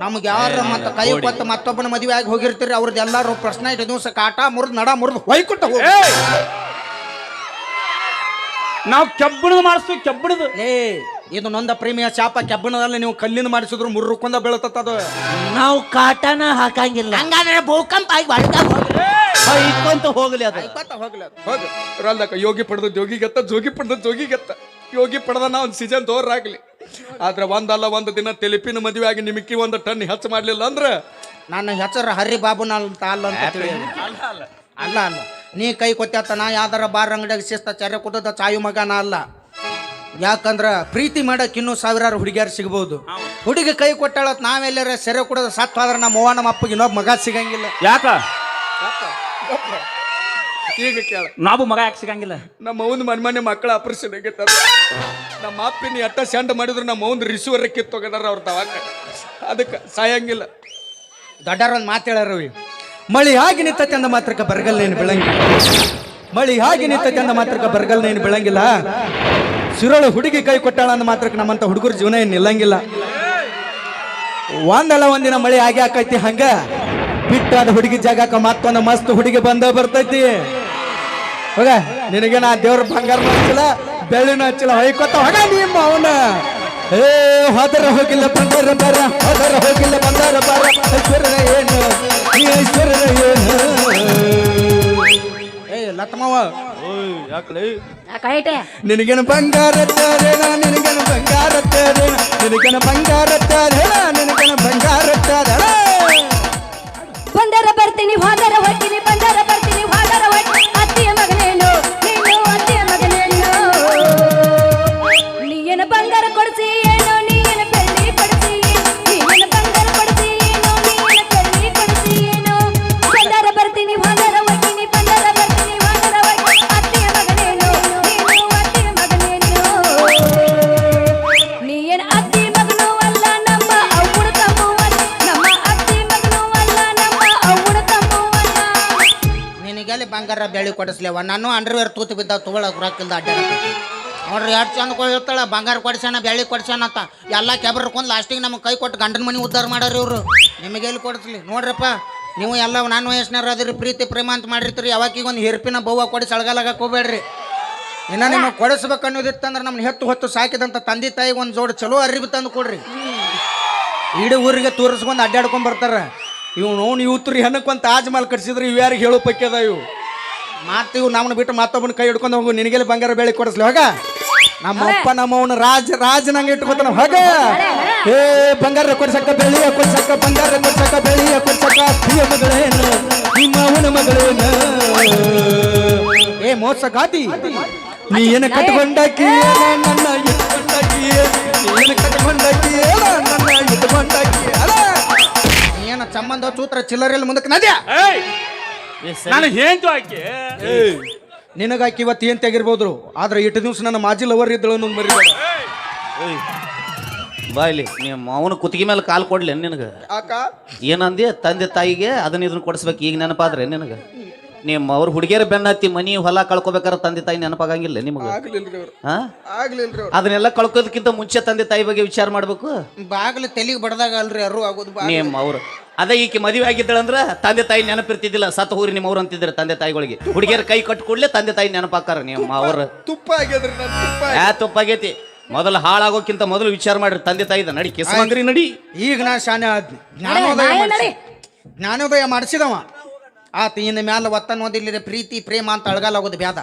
ನಮ್ಗೆ ಯಾರ ಮತ್ತ ಕೈ ಕೊಟ್ಟು ಮತ್ತೊಬ್ಬನ ಮದುವೆ ಆಗಿ ಹೋಗಿರ್ತೀರಿ, ಅವ್ರದ್ದು ಎಲ್ಲಾರು ಪ್ರಶ್ನೆ ಇಟ್ಟು ದಿವಸ ಕಾಟ ಮುರಿದು ನಡ ಮುರಿದು ಹೊಯ್ಕೊಟ್ಟ ನಾವು ಕೆಬ್ಬಣದ ಮಾಡಿಸ್ತೀವಿ, ಕೆಬ್ಬಣದ. ಇದು ನೊಂದ ಪ್ರೇಮಿಯ ಶಾಪ. ಕೆಬ್ಬಣದಲ್ಲಿ ನೀವು ಕಲ್ಲಿನ ಮಾಡಿಸಿದ್ರು ಮುರ್ರುಕೊಂಡ ಬೀಳತದ. ನಾವು ಕಾಟನ ಹಾಕಂಗಿಲ್ಲ, ಹಂಗಾದ್ರೆ ಭೂಕಂಪ ಆಗಿ ಇಟ್ಕೊಂತ ಹೋಗ್ಲಿ ಅದು. ಹೋಗ ರಲ್ದಕ್ಕ ಯೋಗಿ ಪಡೆದ ಜೋಗಿಗೆತ್ತ, ಜೋಗಿ ಪಡೆದ ಜೋಗಿಗೆತ್ತ. ಯೋಗಿ ಪಡೆದ ಒಂದು ಸೀಸನ್ ತೋರಾಗ್ಲಿ. ಆದ್ರೆ ಒಂದಲ್ಲ ಒಂದು ದಿನ ತೆಲಿಪಿನ ಮದುವೆ ಆಗಿ ನಿಮಕ್ಕಿ 1 ಟನ್ ಹೆಚ್ಚು ಮಾಡ್ಲಿಲ್ಲ ಅಂದ್ರ ನನ್ನ ಹೆಸರು ಹರಿ ಬಾಬುನಾಲ್ ಅಂತ ಅಲ್ಲ ಅಂತ ತಿಳಿ. ಅಲ್ಲ ಅಲ್ಲ, ನೀ ಕೈ ಕೊತ್ತಾತ ನಾ ಯಾವ್ದಾರ ಬಾರ್ ಅಂಗಡಿಯಾಗ ಶಿಸ್ತ ಚರೆ ಕುದದ ಚಾಯು ಮಗನ ಅಲ್ಲ. ಯಾಕಂದ್ರ ಪ್ರೀತಿ ಮಾಡಕ್ ಇನ್ನೂ 1000 ಹುಡುಗಿಯರು ಸಿಗ್ಬಹುದು. ಹುಡುಗಿ ಕೈ ಕೊಟ್ಟಾಳತ್ ನಾವೆಲ್ಲರ ಸೆರೆ ಕುಡದ ಸತ್ ಹೋದ್ರ ನಮ್ಮ ಅವ್ವ ನಮ್ಮ ಅಪ್ಪಗೆ ಇನ್ನೊಬ್ಬ ಮಗ ಸಿಗಂಗಿಲ್ಲ. ಯಾಕ ಈಗ ಕೇಳ, ನಾವು ಮಗ ಯಾಕೆ ಸಿಗಂಗಿಲ್ಲ? ನಮ್ಮ ಅವ್ನ ಮನೆ ಮಕ್ಕಳ ಆಪರೇಷನ್ ಆಗೈತ. ನಮ್ಮ ಅಪ್ಪಿನ ಎಟ್ಟ ಸೆಂಡ್ ಮಾಡಿದ್ರು ನಮ್ಮ ಅವ್ನ ರಿಸೀವರ್ ಕಿತ್ತೋಗದಾರ ಅವ್ರ ದವಾಖ. ಅದಕ್ಕೆ ಸಾಯಂಗಿಲ್ಲ. ದೊಡ್ಡರ ಒಂದು ಮಾತು ಹೇಳರವಿ, ಮಳಿ ಆಗಿ ನಿಂತೈತೆ ಅಂದ ಮಾತ್ರಕ್ಕೆ ಬರಗಲ್ಲೇನು ಬೆಳಂಗಿಲ್ಲ. ಮಳಿ ಆಗಿ ನಿಂತೈತೆ ಅಂದ ಮಾತ್ರಕ್ಕೆ ಬರಗಲ್ನೇನು ಬೆಳಂಗಿಲ್ಲ. ಸಿರೋಳು ಹುಡುಗಿ ಕೈ ಕೊಟ್ಟಾಳ ಅಂದ ಮಾತ್ರಕ್ಕೆ ನಮ್ಮಂತ ಹುಡುಗರ ಜೀವನ ಏನು ನಿಲ್ಲಂಗಿಲ್ಲ. ಒಂದಲ್ಲ ಒಂದಿನ ಮಳಿ ಆಗಿ ಹಾಕೈತಿ. ಹಂಗ ಬಿಟ್ಟಾದ ಹುಡುಗಿ ಜಾಗಕ್ಕ ಮತ್ತೊಂದು ಮಸ್ತ್ ಹುಡುಗಿ ಬಂದ ಬರ್ತೈತಿ. ಹೋಗ ನಿನಗೆ ನಾ ದೇವ್ರ ಬಂಗಾರನೂ ಹಚ್ಚಿಲ್ಲ, ಬೆಳ್ಳಿನೂ ಹಚ್ಚಿಲ್ಲ, ಹೊಯ್ಕೊತ ಹೋಗ ನಿಮ್ಮ ಅವನ. ಹೋದರ ಹೋಗಿಲ್ಲ ಬಂಗಾರ ಬರ, ಹೋದರ ಹೋಗಿಲ್ಲ ಬಂಗಾರ ಬರ. ಐಶ್ವರ್ಯ ಏನು ಈ ಐಶ್ವರ್ಯ ಏನು? ಲತ್ಮವ ನಿನಗೇನು ಬಂಗಾರ ತರೇನ, ನಿನಗೇನು ಬಂಗಾರ ತರೇನ, ನಿನಗೇನು ಬಂಗಾರ ತರೇನ, ನಿನಗೇನು ಬಂಗಾರ ತರೇನ. ಬಂದರ ಬರ್ತೀನಿ ಹೋದರ ಹೋಗ್ತೀನಿ, ಬಂದರ ಬರ್ತೀನಿ ಹೋದರ ಹೋಗ್ತೀನಿ. ಅತ್ತಿಯ ಮಗನೇನು ನೀನು, ಅತ್ತಿಯ ಮಗನೇನು. ನೀನು ಬಂಗಾರ ಕೊಡಿಸಿ ಏನು, ನೀನು ಬೆಳ್ಳಿ ಕೊಡಿಸಿ ಏನು, ನೀನು ಬಂಗಾರ ಕೊಡಿಸಿ ಏನು, ನೀನು ಬೆಳ್ಳಿ ಕೊಡಿಸಿ ಏನು. ಬಂದರ ಬರ್ತೀನಿ ಹೋದರ ಹೋಗ್ತೀನಿ, ಬಂದರ ಬರ್ತೀನಿ ಹೋದರ ಹೋಗ್ತೀನಿ. ಅತ್ತಿಯ ಮಗನೇನು ನೀನು, ಅತ್ತಿಯ ಮಗನೇನು. ನೀನು ಅತ್ತಿ ಮಗನೂ ಅಲ್ಲ, ನಮ್ಮ ಅವ್ವನ ತಮ್ಮೂ ಅಲ್ಲ. ನಮ್ಮ ಅತ್ತಿ ಮಗನೂ ಅಲ್ಲ, ನಮ್ಮ ಅವ್ವನ ತಮ್ಮೂ ಅಲ್ಲ. ನಿನಗೆಲ್ಲಿ ಬಂಗಾರ ಬೆಳ್ಳಿ ಕೊಡಿಸ್ಲೇವ? ನಾನು ಅಂಡರ್ವೇರ್ ತೂತು ಬಿದ್ದ ತಗೊಳಕ್ ರೊಕ್ಕಿಲ್ದ ಅಡ್ಡಾಡ್ತೀನಿ ನೋಡ್ರಿ. ಎಷ್ಟು ಚಂದ ಕೊಡಿರ್ತಾಳ, ಬಂಗಾರ ಕೊಡ್ಸ್ಯಾನ ಬೆಳ್ಳಿ ಕೊಡ್ಸ್ಯಾನ ಅಂತ ಎಲ್ಲ ಕೆಬರ್ಕೊಂಡು ಲಾಸ್ಟಿಗೆ ನಮಗೆ ಕೈ ಕೊಟ್ಟು ಗಂಡನ ಮನೆ ಉದ್ಧಾರ ಮಾಡ್ಯಾರ ಇವರು. ನಿಮಗೆಲ್ಲಿ ಕೊಡಿಸ್ಲಿ ನೋಡ್ರಪ್ಪ. ನೀವು ಎಲ್ಲ ನನ್ನ ವಯಸ್ಸಿನಾರ ಅದಿರಿ, ಪ್ರೀತಿ ಪ್ರೇಮ ಅಂತ ಮಾಡಿರ್ತೀರಿ. ಯಾವಾಗೀಗ ಒಂದು ಹೆರ್ಪಿನ ಬವ್ವ ಕೊಡಿಸಿ ಅಳಗಾಲಾಗಕ್ಕೆ ಹೋಗ್ಬೇಡ್ರಿ. ಇನ್ನು ನಿಮಗೆ ಕೊಡಿಸ್ಬೇಕು ಅನ್ನೋದಿತ್ತಂದ್ರೆ ನಮ್ಮನ್ನ ಹೊತ್ತು ಸಾಕಿದಂಥ ತಂದೆ ತಾಯಿಗೆ ಒಂದು ಜೋಡಿ ಚಲೋ ಅರಿವು ತಂದು ಕೊಡ್ರಿ. ಇಡೀ ಊರಿಗೆ ತೋರಿಸ್ಕೊಂಡು ಅಡ್ಡಾಡ್ಕೊಂಡ್ ಬರ್ತಾರ. ಇವು ನೋವು ಇವತ್ತು ಹೆಣ್ಣಕ್ಕೆ ಒಂದು ತಾಜ್ ಮಹಲ್ ಕಟ್ಸಿದ್ರೆ ಇವು ಯಾರಿಗೆ ಹೇಳೋ ಪೈಕಿ ಅದ ಇವು. ಮತ್ತೆ ಇವು ನಮ್ಮನ್ನ ಬಿಟ್ಟು ಮತ್ತೊಬ್ಬನ ಕೈ ಹಿಡ್ಕೊಂಡು ಹೋಗು. ನಿನಗೆಲ್ಲಿ ಬಂಗಾರ ಬೆಳ್ಳಿ ಕೊಡಿಸ್ಲಿ ಹೋಗ. ನಮ್ಮ ಅಪ್ಪ ನಮ್ಮ ಅವನ ರಾಜನಂಗೆ ಇಟ್ಕೊತಾನ ಹೋಗ. ಬಂಗಾರ ಕೊಡ್ಸಕ್ಕ ಬೆಳ್ಳಿಯ ಕೊಡ್ಸಕ್ಕ, ಬಂಗಾರ ಕೊಡ್ಸಕ್ಕ ಬೆಳ್ಳಿಯ ಕೊಡ್ಸಕ್ಕ. ಅತ್ತಿಯ ಮಗಳೇನು ನಿಮ್ಮ ಅವನ ಮಗಳೇನು? ಮೋಸ ಗಾದಿ ನೀ ಏನು ಕಟ್ಕೊಂಡಾಕಿ ನನ್ನ ಇಟ್ಕೊಂಡಾಕಿ, ಏನು ಕಟ್ಕೊಂಡಾಕಿ ನನ್ನ ಇಟ್ಕೊಂಡಾಕಿ. ಏನು ಸಂಬಂಧ ಸೂತ್ರ ಚಿಲ್ಲರೆಲ್ಲ ಮುಂದಕ್ಕೆ ನದ್ಯಾ ನಾನು ಹೇಳ್ತು ಆಕೆ. ನಿನಗಾಕಿ ಇವತ್ತು ಏನ್ ತೆಗಿರ್ಬೋದು, ಆದ್ರೆ ಇಟ್ಟು ದಿವ್ಸ ನನ್ನ ಮಾಜಿ ಲವರ್ ಇದ್ದಳು ಅನ್ನೋದು ಮರಿಬೇಡ. ಬಾಯ್ಲಿ ನಿಮ್ಮ ಅವನು ಕುತ್ತಿಗೆ ಮೇಲೆ ಕಾಲು ಕೊಡ್ಲಿ ನಿನಗೆ. ಏನಂದಿ ತಂದೆ ತಾಯಿಗೆ ಅದನ್ನ ಇದನ್ನ ಕೊಡಿಸ್ಬೇಕು. ಈಗ ನೆನಪಾದ್ರೆ ನಿನಗೆ ನಿಮ್ಮ ಅವ್ರ ಹುಡುಗಿಯರ ಬೆನ್ನ ಹತ್ತಿ ಮನಿ ಹೊಲ ಕಳ್ಕೊಬೇಕಾದ್ರೆ ತಂದೆ ತಾಯಿ ನೆನಪಾಗಂಗಿಲ್ಲ ನಿಮಗೆ? ಅದನ್ನೆಲ್ಲ ಕಳ್ಕೋದಕ್ಕಿಂತ ಮುಂಚೆ ತಂದೆ ತಾಯಿ ಬಗ್ಗೆ ವಿಚಾರ ಮಾಡ್ಬೇಕು. ಬಾಗಿಲು ತೆಲಿಗೆ ಬಡ್ದಾಗ ಅಲ್ರಿ ಅರು ಆಗೋದು. ನಿಮ್ಮ ಅವ್ರು ಅದೇ ಈಕೆ ಮದುವೆ ಆಗಿದ್ದಳಂದ್ರ ತಂದೆ ತಾಯಿ ನೆನಪಿರ್ತಿದ್ದಿಲ್ಲ. ಸತ್ತು ಹೋರಿ ನಿಮ್ಮ ಅವ್ರು ಅಂತಿದ್ರೆ ತಂದೆ ತಾಯಿಗಳಿಗೆ. ಹುಡುಗಿಯರ ಕೈ ಕಟ್ಟು ಕೂಡಲೇ ತಂದೆ ತಾಯಿ ನೆನಪಾಕಾರ. ನಿಮ್ಮ ಅವ್ರ ತುಪ್ಪ ಆಗ್ಯದ್ರಿ, ತುಪ್ಪ ಆಗೈತಿ. ಮೊದಲು ಹಾಳಾಗೋಕ್ಕಿಂತ ಮೊದಲು ವಿಚಾರ ಮಾಡ್ರಿ ತಂದೆ ತಾಯಿದ. ನಡಿ ಕೆಸಮಂಗ್ರಿ ನಡಿ. ಈಗ ನಾ ಶಾನೆ ಆದ್ನಿ, ಜ್ಞಾನೋದಯ ಮಾಡಿಸಿದವ ಆತ ಇನ್ನು ಮ್ಯಾಲ ಒತ್ತನ ಓದಿಲ್ಲ ಪ್ರೀತಿ ಪ್ರೇಮ ಅಂತ ಅಳಗಾಲಾಗೋದು ಬ್ಯಾದ.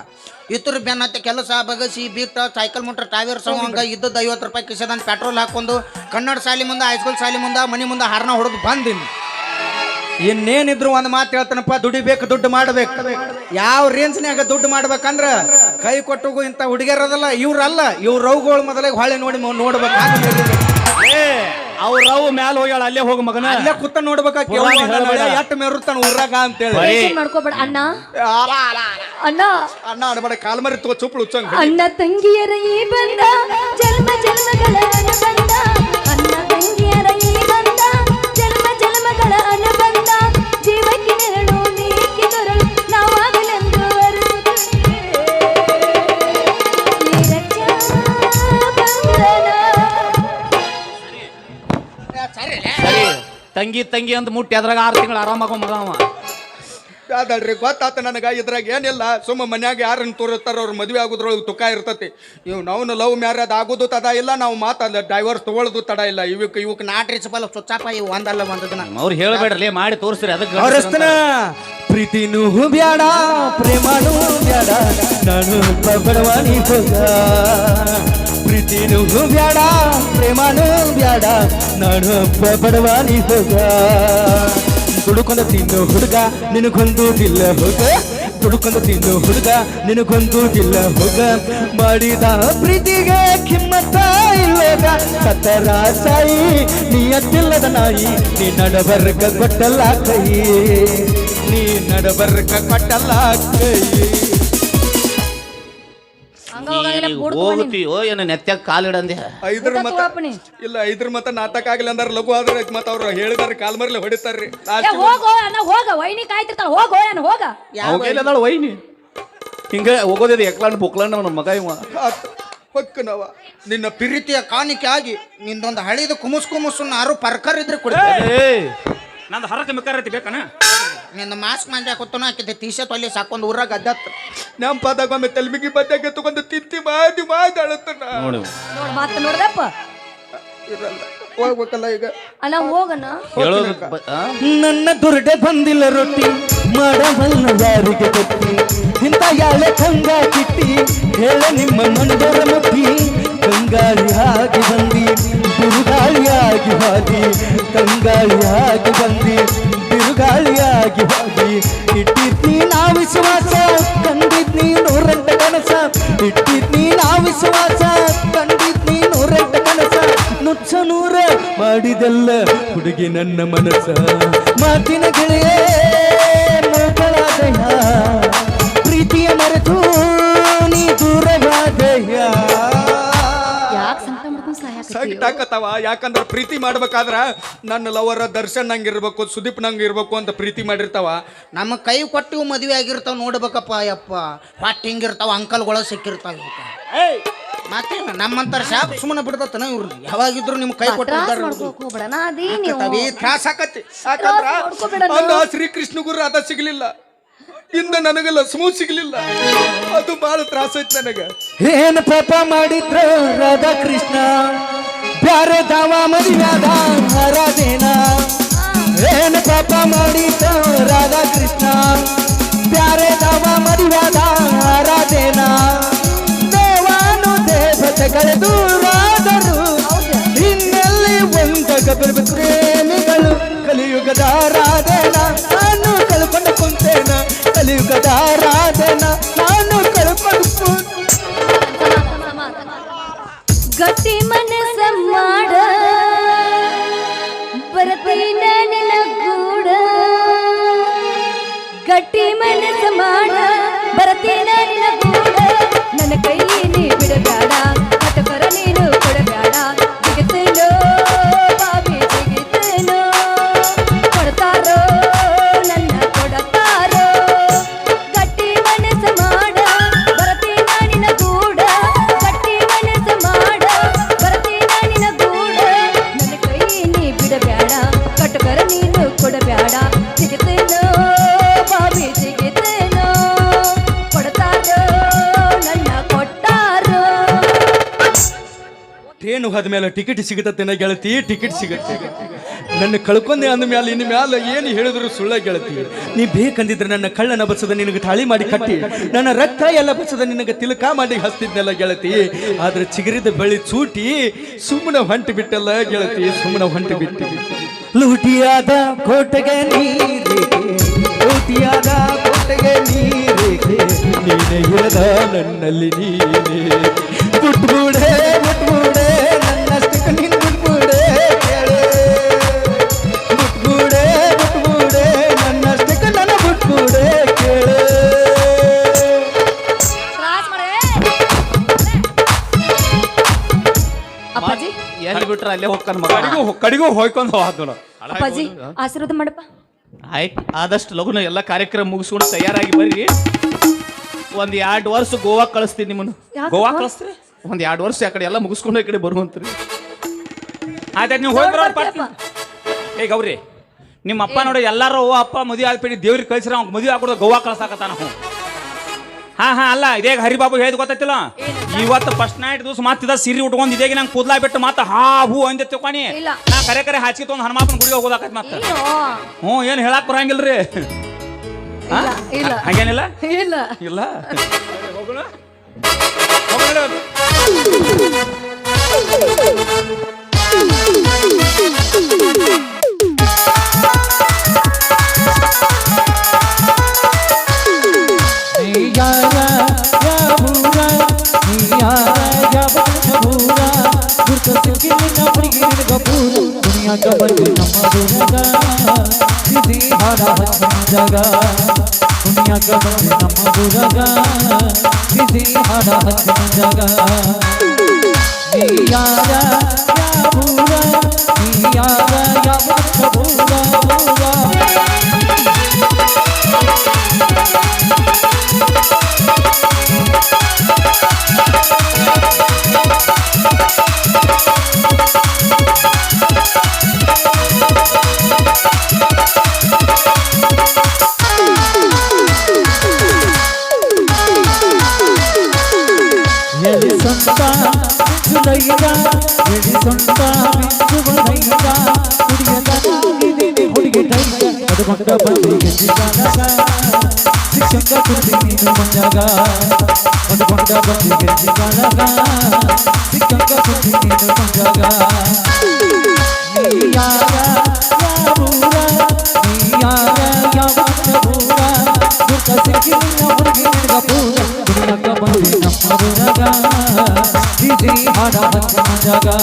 ಇತರ ಬೆನ್ನತ್ತೆ ಕೆಲಸ ಬಗಸಿ ಬೀಟ ಸೈಕಲ್ ಮೋಟ್ರ್ ಟೈರ್ ಹಂಗ ಇದ್ದದ್ದು 50 ರೂಪಾಯಿ ಕಿಸದಂತ ಪೆಟ್ರೋಲ್ ಹಾಕೊಂಡು ಕನ್ನಡ ಶಾಲೆ ಮುಂದೆ ಹೈಸ್ಕೂಲ್ ಶಾಲೆ ಮುಂದೆ ಮನೆ ಮುಂದೆ ಹಾರ್ನ ಹೊಡೆದು ಬಂದಿನಿ. ಇನ್ನೇನಿದ್ರು ಒಂದು ಮಾತು ಹೇಳ್ತಾನಪ್ಪ, ದುಡಿಬೇಕು ದುಡ್ಡು ಮಾಡ್ಬೇಕು. ಯಾವ ರೇಂಜ್ನ್ಯಾಗ ದುಡ್ಡು ಮಾಡ್ಬೇಕಂದ್ರ ಕೈ ಕೊಟ್ಟೋಗು ಇಂಥ ಹುಡುಗಿಯರದಲ್ಲ ಇವ್ರಲ್ಲ ಇವ್ರ ರೌಗಳು ಮೊದಲೇ ಹೊಳೆ ನೋಡಿ ನೋಡ್ಬೇಕು ಅವ್ರವ್ ಮ್ಯಾಲ ಹೋಗ್ಯಾಳ ಅಲ್ಲೇ ಹೋಗ ಮಗನ ಅಲ್ಲೇ ಕೂತ ನೋಡ್ಬೇಕಾಕಿ ಪುರಾಣ ಹೇಳ್ಬೇಡ. ಎಟ್ಟು ಮೆರುತ್ತಾನ ಊರಾಗ ಅಂತೇಳಿ ಟೆನ್ಷನ್ ಮಾಡ್ಕೋಬೇಡ ಅಣ್ಣ ಅಣ್ಣ ಅಣ್ಣ ಅಡಬೇಡ ಕಾಲ್ಮರಿ ತಗೋ ಚುಪ್ಳು ಉಚ್ಚಂಗ್ ಅಣ್ಣ ತಂಗಿಯರ ಈ ಬಂದ ಜನ್ಮ ಜನ್ಮಗಳ ಅನುಬಂಧ ಅಣ್ಣ ತಂಗಿಯರ ಈ ಬಂದ ಜನ್ಮ ಜನ್ಮಗಳ ಅನುಬಂಧ ಜೀವಕ್ಕೆ ನೆರಳು ನೀಕ್ಕೆ ತೊರಳು ನಾವಾಗಲೆಂದು ಅರಿಸುತ್ತೇವೆ. ಈ ರಕ್ಷಾ ಬಂಧನ ಸರಿ ತಂಗಿ ತಂಗಿ ಅಂತ ಮುಟ್ಟಿ ಅದ್ರಾಗ 6 ತಿಂಗಳು ಆರಾಮಾಗೋ ಮಗ ಅವ. ಅದಲ್ರಿ ಗೊತ್ತಾತ ನನಗ ಇದ್ರಾಗ ಏನಿಲ್ಲ ಸುಮ್ಮ ಮನ್ಯಾಗ ಯಾರನ್ನ ತೋರಿಸ್ತಾರ ಅವ್ರ ಮದ್ವೆ ಆಗೋದ್ರೊಳಗೆ ತುಕ ಇರ್ತತಿ ಇವ್ ನಾವು ಲವ್ ಮ್ಯಾರೇಜ್ ಆಗೋದು ತಡ ಇಲ್ಲ ನಾವು ಮಾತಲ್ಲ ಡೈವರ್ಸ್ ತಗೊಳ್ಳೋದು ತಡ ಇಲ್ಲ ಇವಕ್ಕೆ ನಾಟ್ ರೀಚಬಲ್ ಚುಚ್ಚಾಪ ಇವು ಒಂದಲ್ಲ ಒಂದು ದಿನ ಅವ್ರು ಹೇಳ್ಬೇಡ್ರಲಿ ಮಾಡಿ ತೋರಿಸ್ರಿ ಅದಕ್ಕೆ ಅವರಸ್ತನ ಪ್ರೀತಿನೂ ಬ್ಯಾಡ ಪ್ರೇಮನೂ ಬ್ಯಾಡ ನಾನು ಬಡವಾನಿ ಹೋಗ ಪ್ರೀತಿನೂ ಬ್ಯಾಡ ಪ್ರೇಮನೂ ಬ್ಯಾಡ ನಾನು ಬಡವಾನಿ ಹೋಗ ದುಡುಕೊಂಡ ತಿನ್ನು ಹುಡುಗ ನಿನಗೊಂದುದಿಲ್ಲ ಹೋಗ ದುಡುಕೊಂಡ ತಿನ್ನು ಹುಡುಗ ನಿನಗೊಂದುದಿಲ್ಲ ಹೋಗ ಮಾಡಿದ ಪ್ರೀತಿಗೆ ಕಿಮ್ಮತ್ತ ಇಲ್ಲೋಗ ಸತ್ತರ ಸಾಯಿ ನೀಯತ್ತಿಲ್ಲದ ನಾಯಿ ನೀ ನಡಬರ್ಗ ಕೊಟ್ಟಲ್ಲ ಕೈ ನೀ ನಡಬರ್ಗ ಕೊಟ್ಟಲ್ಲ ಕೈ ಹಂಗ ಹೋಗಂಗಿಲ್ಲ ಬೂಡ್ ತಗೋ ನೀನು. ಹೋಗ್ತೀಯೋ ಏನು ನೆತ್ತಾಗ ಕಾಲಿಡಂದೆ ಐದ್ರ ಊಟ ಮತ ತಗೋಪನಿ. ಇಲ್ಲ ಐದ್ರ ಮತ ನಾಟಕ ಆಗಿಲ್ಲ ಅಂದಾರ ಲಘು ಆದ್ರೆ ಮತ್ತ ಅವ್ರು ಹೇಳಿದಾರೆ ಕಾಲ್ಮರ್ಲೆ ಹೊಡಿತಾರ್ರಿ ಏ ಹೋಗೋ ಅಣ್ಣ ಹೋಗ ವೈನಿ ಕಾಯ್ತಿರ್ತಾಳ ಹೋಗೋ ಅಣ್ಣ ಹೋಗ ಅದಾಳ ವೈನಿ ಹಿಂಗ ಹೋಗೋದಿದೆ ಎಕ್ಲಾಂಡ್ ಬುಕ್ಲಾಂಡ್ ಅವನ ಮಗ ಇವ ಹೊಕ್ಕನವ ನಿನ್ನ ಪ್ರೀತಿಯ ಕಾಣಿಕೆ ಆಗಿ ನಿಂದೊಂದು ಹಳಿದ ಕುಮುಸನ್ನ ಯಾರು ಪರ್ಕರ್ ಇದ್ರೆ ಕೊಡ್ತಾರೆ ನಂದು ಹರಕ ಮಿಕ್ಕರತಿ ಬೇಕನ ನಿನ್ನ ಮಾಸ್ಕ್ ಮಂಜ ಕೊತ್ತನ ಹಾಕಿದ್ದೆ ಟೀ ಶರ್ಟ್ ಅಲ್ಲಿ ಸಾಕೊಂಡ್ ಊರಾಗ ಅದ್ದತ್ತ ನಮ್ಮ ಪದಾಗ ಒಮ್ಮೆ ತಲೆಮಿಗಿ ಬದ್ದಾಗೆ ತಗೊಂಡು ತಿಂತಿ ಮಾತಾಡುತ್ತನ ನೋಡಿ ನೋಡ್ ಮಾತು ನೋಡ್ದಪ್ಪ ಇರಲ್ಲ ಹೋಗ್ಬೇಕಲ್ಲ ಈಗ ಅಣ್ಣ ಹೋಗಣ್ಣ ಹೇಳೋದು ನನ್ನ ದುರ್ಡೆ ಬಂದಿಲ್ಲ ರೊಟ್ಟಿ ಮಾಡಬಲ್ಲ ಯಾರಿಗೆ ಗೊತ್ತಿ ಇಂಥ ಯಾಳೆ ಕಂಗ ಕಿಟ್ಟಿ ಹೇಳ ನಿಮ್ಮ ಮಂಡರ ಮುಟ್ಟಿ ಕಂಗಾಳಿಯಾಗಿ ಬಂದಿ ಬಿರುಗಾಳಿಯಾಗಿ ಹಾದಿ ಕಂಗಾಳಿಯಾಗಿ ಬಂದಿ ಬಿರುಗಾಳಿಯಾಗಿ ಹಾದಿ ಇಟ್ಟಿದ್ನಿ ನಾ ವಿಶ್ವಾಸ ಕಂಡಿದ್ನಿ 108 ಕನಸ ಇಟ್ಟಿದ್ನಿ ನಾ ವಿಶ್ವಾಸ ಕಂಡಿದ್ನಿ 108 ಕನಸ ನುಚ್ಚ ನೂರ ಮಾಡಿದೆಲ್ಲ ಹುಡುಗಿ ನನ್ನ ಮನಸ್ಸ ಮಾತಿನ ಗೆಳೆಯೇ ಮಗಳಾದಯ್ಯ ಪ್ರೀತಿಯ ಮರೆತು ನೀ ದೂರವಾದಯ್ಯ ಯಾಕೆ ಸಂಕಟ ಮಾಡ್ಕೊಂಡು ಸಾಯಕತ್ತೀಯೋ? ಸಗ್ಟಾಕತ್ತವ ಯಾಕಂದ್ರೆ ಪ್ರೀತಿ ಮಾಡ್ಬೇಕಾದ್ರ ನನ್ನ ಲವರ ದರ್ಶನ್ ನಂಗೆ ಇರ್ಬೇಕು ಸುದೀಪ್ ನಂಗೆ ಇರ್ಬೇಕು ಅಂತ ಪ್ರೀತಿ ಮಾಡಿರ್ತಾವ ನಮ್ಮ ಕೈ ಕೊಟ್ಟಿವು ಮದುವೆ ಆಗಿರ್ತಾವ ನೋಡ್ಬೇಕಪ್ಪ ಯಪ್ಪ ಹೊಟ್ಟೆ ಹಿಂಗಿರ್ತಾವ ಅಂಕಲ್ಗಳು ಸಿಕ್ಕಿರ್ತಾವ ಮತ್ತೇನು ನಮ್ಮಂತರ ಶಾಪ್ ಸುಮ್ಮನೆ ಬಿಡ್ತನ ಇವ್ರನ್ನ ಯಾವಾಗಿದ್ರು ನಿಮ್ ಕೈ ತ್ರಾಸ್ ಕೊಟ್ಟಿರ್ತಾರ ಮಾಡ್ಕೋಕ್ ಹೋಗ್ಬೇಡ ನಾ ಅದೀ ನೀವು ತ್ರಾಸ ಆಕತಿ ಯಾಕಂದ್ರ ಮಾಡ್ಕೋಬೇಡ ಅಂದ ಶ್ರೀಕೃಷ್ಣ ಗುರು ಅದ ಸಿಗ್ಲಿಲ್ಲ ಇಂದ ನನಗೆಲ್ಲ ಸ್ಮೂತ್ ಸಿಗ್ಲಿಲ್ಲ ಅದು ಬಹಳ ತ್ರಾಸ ಐತಿ ನನಗ ಏನ್ ಪಾಪ ಮಾಡಿದ್ರ ರಾಧಾಕೃಷ್ಣ ಬ್ಯಾರೆ ದಾವ ಮದುವ್ಯಾದ ರಾಧೇನ ಏನ್ ಪಾಪ ಮಾಡಿದ್ದ ರಾಧಾಕೃಷ್ಣ ಬ್ಯಾರೆ ದಾವ ಮದುವ್ಯಾದ ರಾಧೇನ ದೇವಾನು ದೇವತೆಗಳ ದೂರಾದರು ಇನ್ನೆಲ್ಲಿ ಒಂದಾಗ ಪ್ರೇಮಿಗಳು ಕಲಿಯುಗದ ರಾಧೇನ ನಾನು ಕಳ್ಕೊಂಡು ಕುಂತೇನ ಕಲಿಯುಗದ ರಾಧೇನ ನಾನು ಕಳ್ಕೊಂಡು ಗಟ್ಟಿ ಮನಸ್ಸ ಮಾಡ ಬರ್ತೀನ ನಿನ್ನ ಗೂಡ ಗಟ್ಟಿ ಮನಸ್ಸ ಮಾಡ ಬರ್ತೀನ ನಿನ್ನ ಗೂಡ ನನ್ನ ಕೈ ನೀ ಬಿಡಬೇಡ ಕಟಕರ ನೀನು ಕೊಡಬೇಡ ಜಿಗಿತೇನೋ ಬಾಬಿ ಜಿಗಿತೇನೋ ಕೊಡ್ತಾರೋ ನನ್ನ ಕೊಡತಾರೋ ಗಟ್ಟಿ ಮನಸ್ಸ ಮಾಡ ಬರ್ತೀನ ನಿನ್ನ ಗೂಡ ಗಟ್ಟಿ ಮನಸ್ಸ ಮಾಡ ಬರ್ತೀನ ನಿನ್ನ ಗೂಡ ನನ್ನ ಕೈ ನೀ ಬಿಡಬೇಡ ಕಟಕರ ನೀನು ಕೊಡಬೇಡ ಜಿಗಿತೇನೋ ಬಾಬಿ ಜಿಗಿತೇನೋ ಕೊಡ್ತಾರೋ ನನ್ನ ಕೊಟ್ಟಾರೋ ಟ್ರೇನ್ ಹೋದ್ಮೇಲೆ ಟಿಕೆಟ್ ಸಿಗತ್ತೇನ ಗೆಳತಿ ಟಿಕೆಟ್ ಸಿಗತ್ತೆ ನನ್ನ ಕಳ್ಕೊಂಡೆ ಅಂದ ಮ್ಯಾಲ ಇನ್ನು ಮ್ಯಾಲ ಏನು ಹೇಳಿದ್ರು ಸುಳ್ಳ ಗೆಳತಿ ನೀ ಬೇಕಂದಿದ್ರೆ ನನ್ನ ಕಳ್ಳನ ಬಸದ ನಿನಗೆ ತಾಳಿ ಮಾಡಿ ಕಟ್ಟಿ ನನ್ನ ರಕ್ತ ಎಲ್ಲ ಬಸದ ನಿನಗೆ ತಿಲಕ ಮಾಡಿ ಹಸ್ತಿದ್ನಲ್ಲ ಗೆಳತಿ ಆದ್ರೆ ಚಿಗರಿದ ಬಳಿ ಚೂಟಿ ಸುಮ್ಮನೆ ಹೊಂಟು ಬಿಟ್ಟಲ್ಲ ಗೆಳತಿ ಸುಮ್ಮನೆ ಹೊಂಟು ಬಿಟ್ಟು ಲೂಟಿಯಾದ ಕೋಟೆಗೆ ನೀರೇಕೆ ಲೂಟಿಯಾದ ಕೋಟೆಗೆ ನೀರೇಕೆ ನೀನೆ ಇರದ ನನ್ನಲ್ಲಿ ನೀನೆ ಬಿಟ್ಬಿಡೆ ಬಿಟ್ಬಿಡೆ ನನ್ನಷ್ಟಕ್ಕೆ ನೀನು ಬಿಟ್ಬಿಡೆ ಕೇಳೆ ಬಿಟ್ಬಿಡೆ ಬಿಟ್ಬಿಡೆ ನನ್ನಷ್ಟಕ್ಕೆ ನನ್ನ ಬಿಟ್ಬಿಡೆ ಕೇಳೆ ತ್ರಾಸ್ ಮಾಡೆ. ಅಪ್ಪಾಜಿ ಎಲ್ಲಿ ಬಿಟ್ರ ಅಲ್ಲೇ ಹೋಗ್ತಾನ ಮಗ ಕಡಿಗೂ ಹೋಯ್ಕೊಂಡು ಹೋದ ಅಪ್ಪಾಜಿ ಆಶೀರ್ವಾದ ಮಾಡಪ್ಪ. ಆಯ್ತು ಆದಷ್ಟು ಲಗುನ ಎಲ್ಲ ಕಾರ್ಯಕ್ರಮ ಮುಗಿಸ್ಕೊಂಡು ತಯಾರಾಗಿ ಬರ್ರಿ. ಒಂದ್ 2 ವರ್ಷ ಗೋವಾ ಕಳಿಸ್ತೀನಿ ನಿಮ್ಮನ್ನು. ಯಾಕಪ್ಪ? ಗೋವಾ ಕಳಿಸ್ತೀರಿ? ಒಂದ್ 2 ವರ್ಷ ಆ ಕಡೆ ಎಲ್ಲ ಮುಗಿಸ್ಕೊಂಡು ಈ ಕಡೆ ಬರುವಂತ್ರಿ. ಆಯ್ತಾಯ್ತು ನೀವು ಹೋಗಿ ಬರೋಣ. ಏ ಗೌರಿ ನಿಮ್ಮ ಅಪ್ಪ ನೋಡಿ ಎಲ್ಲಾರು ಅಪ್ಪ ಮದುವೆ ಆಗ್ಬಿಟ್ಟು ದೇವ್ರಿಗೆ ಕಳ್ಸಿರ ಅವ್ನು ಮದುವೆ ಹಾಕೊಡು ಗೋವಾ ಕಳ್ಸಾಕತ್ತಾನ. ಹಾ ಅಲ್ಲ ಇದೇ ಹರಿಬಾಬು ಹೇಳಿದ್ ಗೊತ್ತೈತಿಲ್ಲ, ಇವತ್ತು ಫಸ್ಟ್ ನೈಟ್ ದಿವಸ ಮಾತಿದ ಸೀರೆ ಉಟ್ಕೊಂಡು ಇದೇಗ ನಂಗೆ ಕೂದ್ಲಾ ಬಿಟ್ಟು ಮತ್ತೆ ಹಾ ಹೂ ಅಂದೆ ತಿಳ್ಕೊನಿ ಇಲ್ಲ. ನಾ ಕರೆ ಹಾಕಿ ತೊಗೊಂಡು ಹನುಮಾಪನ ಗುಡಿಗೆ ಹೋಗೋದಾಕೈತಿ ಮತ್ತೆ. ಏನು? ಏನು ಹೇಳಕ್ ಬರಂಗಿಲ್ರಿ. ಇಲ್ಲ ಹಂಗೇನಿಲ್ಲ ಇಲ್ಲ ಇಲ್ಲ ಹೋಗೋಣ ಹೋಗೋಣ. दुनिया का बंद नम्मा हारा जगा दुनिया का बंद नम्मा दुर्गा हारा जगा यारा या भूरा यारा या भूरा भूरा जुलैया रेडी सुंटा बिंदु बनैया कुड़िया नी हुड़गी ढैया अदगंड बंदी गंजी गाना शिक्षक कुर्ती नीनु मंजागा अदगंड बंदी गंजी गाना शिक्षक कुर्ती नीनु मंजागा यारा या बुरा यारा या बुरा दुर्गा सिंह हुड़गी निगा पूरा दुनिया का बंदी नम्मा बुरागा हारा जगा